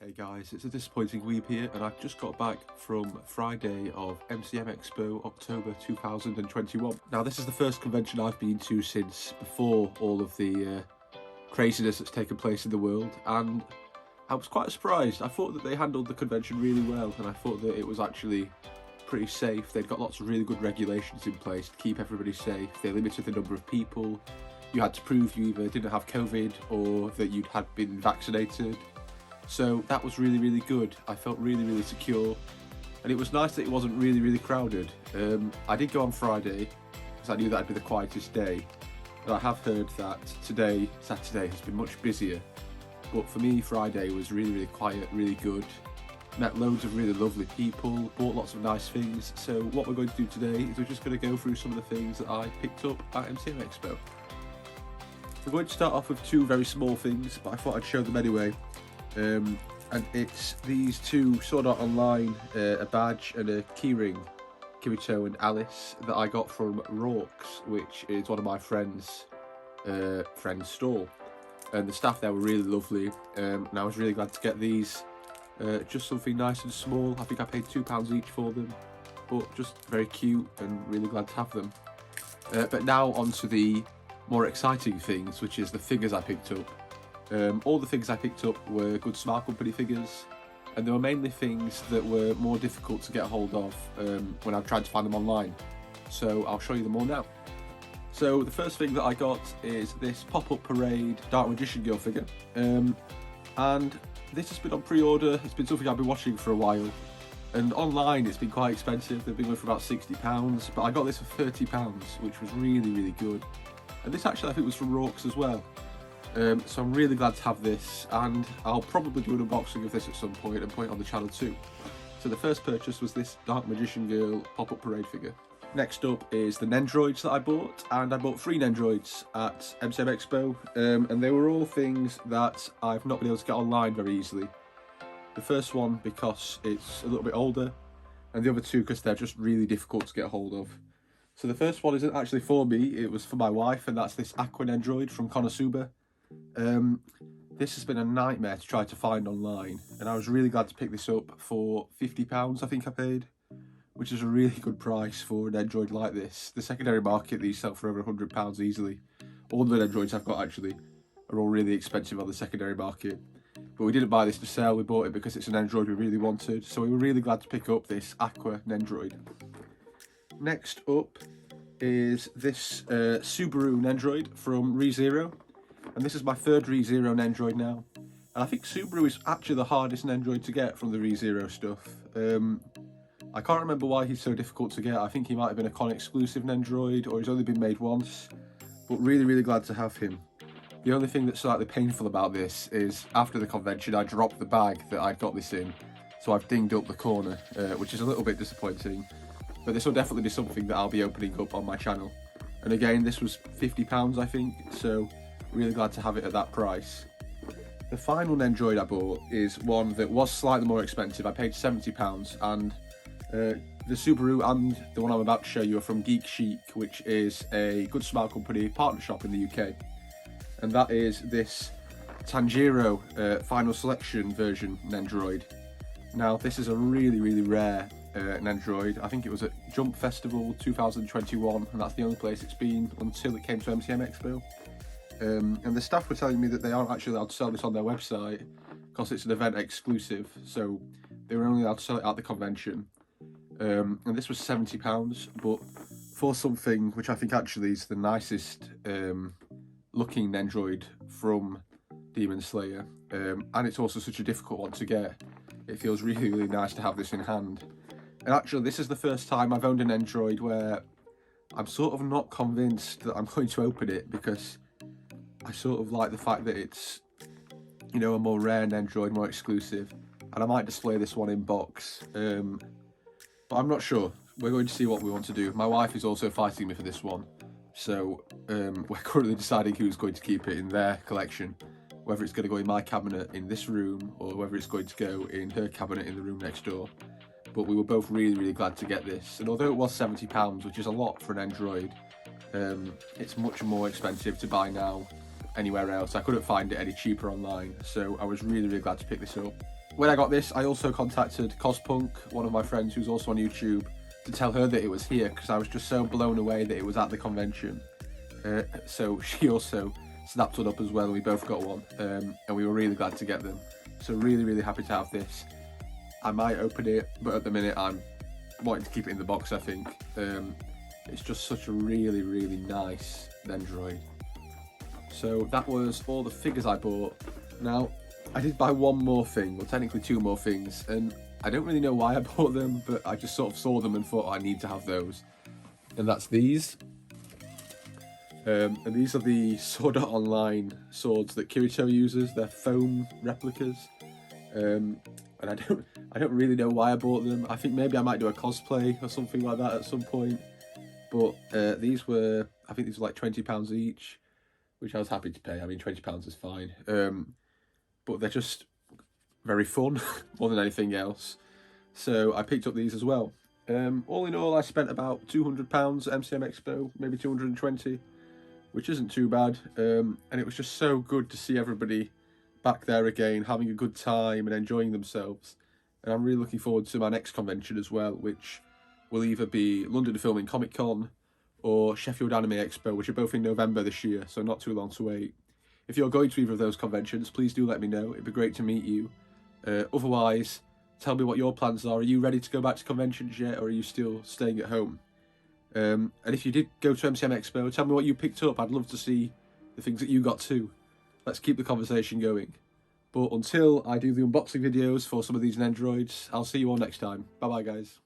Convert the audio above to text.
Hey guys, it's a disappointing week here, and I've just got back from Friday of MCM Expo October 2021. Now this is the first convention I've been to since before all of the craziness that's taken place in the world, and I was quite surprised. I thought that they handled the convention really well, and I thought that it was actually pretty safe. They'd got lots of really good regulations in place to keep everybody safe. They limited the number of people. You had to prove you either didn't have COVID or that you'd had been vaccinated. So that was really good. I felt really secure, and it was nice that it wasn't really crowded. I did go on Friday because I knew that would be the quietest day, but I have heard that today, Saturday, has been much busier. But for me, Friday was really quiet, really good. Met loads of really lovely people, bought lots of nice things. So what we're going to do today is we're just going to go through some of the things that I picked up at MCM Expo. We're going to start off with two very small things, but I thought I'd show them anyway. And it's these two Sword Art Online, a badge and a keyring, Kirito and Alice, that I got from Rorks, which is one of my friend's stall. And the staff there were really lovely, and I was really glad to get these. Just something nice and small. I think I paid £2 each for them, but just very cute and really glad to have them. But now on to the more exciting things, which is the figures I picked up. All the things I picked up were good Smart Company figures, and they were mainly things that were more difficult to get hold of when I tried to find them online. So I'll show you them all now. So the first thing that I got is this Pop-Up Parade Dark Magician Girl figure, and this has been on pre-order. It's been something I've been watching for a while, and online it's been quite expensive. They've been going for about £60, but I got this for £30, which was really good. And this actually I think was from Rorks as well. So I'm really glad to have this, and I'll probably do an unboxing of this at some point and put it on the channel too. So the first purchase was this Dark Magician Girl Pop-Up Parade figure. Next up is the Nendroids that I bought, and I bought 3 Nendroids at MCM Expo, and they were all things that I've not been able to get online very easily. The first one because it's a little bit older, and the other two because they're just really difficult to get a hold of. So the first one isn't actually for me, it was for my wife, and that's this Aqua Nendroid from Conan Super. This has been a nightmare to try to find online, and I was really glad to pick this up for £50 I think I paid, which is a really good price for an Nendroid like this. The secondary market, these sell for over £100 easily. All the Nendroids I've got actually are all really expensive on the secondary market, but we didn't buy this to sell, we bought it because it's an Nendroid we really wanted, so we were really glad to pick up this Aqua Nendroid. Next up is this Subaru Nendroid from ReZero. And this is my third ReZero Nendroid now. And I think Subaru is actually the hardest Nendroid to get from the ReZero stuff. I can't remember why he's so difficult to get. I think he might have been a con exclusive Nendroid, or he's only been made once. But really glad to have him. The only thing that's slightly painful about this is after the convention I dropped the bag that I'd got this in. So I've dinged up the corner, which is a little bit disappointing. But this will definitely be something that I'll be opening up on my channel. And again, this was £50 I think, so really glad to have it at that price. The final Nendroid I bought is one that was slightly more expensive. I paid £70, and the Subaru and the one I'm about to show you are from Geek Chic, which is a good Smart Company partner shop in the UK. And that is this Tanjiro Final Selection version Nendroid. Now this is a really rare Nendroid. I think it was at Jump Festival 2021, and that's the only place it's been until it came to MCM Expo. And the staff were telling me that they aren't actually allowed to sell this on their website because it's an event exclusive, so they were only allowed to sell it at the convention. And this was £70, but for something which I think actually is the nicest looking Nendroid from Demon Slayer, and it's also such a difficult one to get, it feels really nice to have this in hand. And actually this is the first time I've owned an Nendroid where I'm sort of not convinced that I'm going to open it, because I sort of like the fact that it's, you know, a more rare Nendroid, more exclusive, and I might display this one in box, but I'm not sure. We're going to see what we want to do. My wife is also fighting me for this one, so we're currently deciding who's going to keep it in their collection, whether it's going to go in my cabinet in this room or whether it's going to go in her cabinet in the room next door. But we were both really glad to get this, and although it was £70, which is a lot for an Nendroid, it's much more expensive to buy now anywhere else. I couldn't find it any cheaper online, so I was really glad to pick this up. when I got this, I also contacted Cospunk, one of my friends who's also on YouTube, to tell her that it was here, because I was just so blown away that it was at the convention. So she also snapped one up as well, and we both got one, and we were really glad to get them. So really happy to have this. I might open it, but at the minute I'm wanting to keep it in the box, I think. It's just such a really nice Nendroid. So that was all the figures I bought. Now, I did buy one more thing, well technically two more things, and I don't really know why I bought them, but I just sort of saw them and thought, oh, I need to have those. And that's these. And these are the Sword Art Online swords that Kirito uses. They're foam replicas. And I don't really know why I bought them. I think maybe I might do a cosplay or something like that at some point. But I think these were like £20 each, which I was happy to pay. I mean, £20 is fine. But they're just very fun more than anything else. So I picked up these as well. All in all, I spent about £200 at MCM Expo, maybe 220, which isn't too bad. And it was just so good to see everybody back there again, having a good time and enjoying themselves. And I'm really looking forward to my next convention as well, which will either be London Filming Comic Con or Sheffield Anime Expo, which are both in November this year, so not too long to wait. If you're going to either of those conventions, please do let me know. It'd be great to meet you. Otherwise, tell me what your plans are. Are you ready to go back to conventions yet, or are you still staying at home? And if you did go to MCM Expo, tell me what you picked up. I'd love to see the things that you got too. Let's keep the conversation going. But until I do the unboxing videos for some of these Nendroids, I'll see you all next time. Bye bye, guys.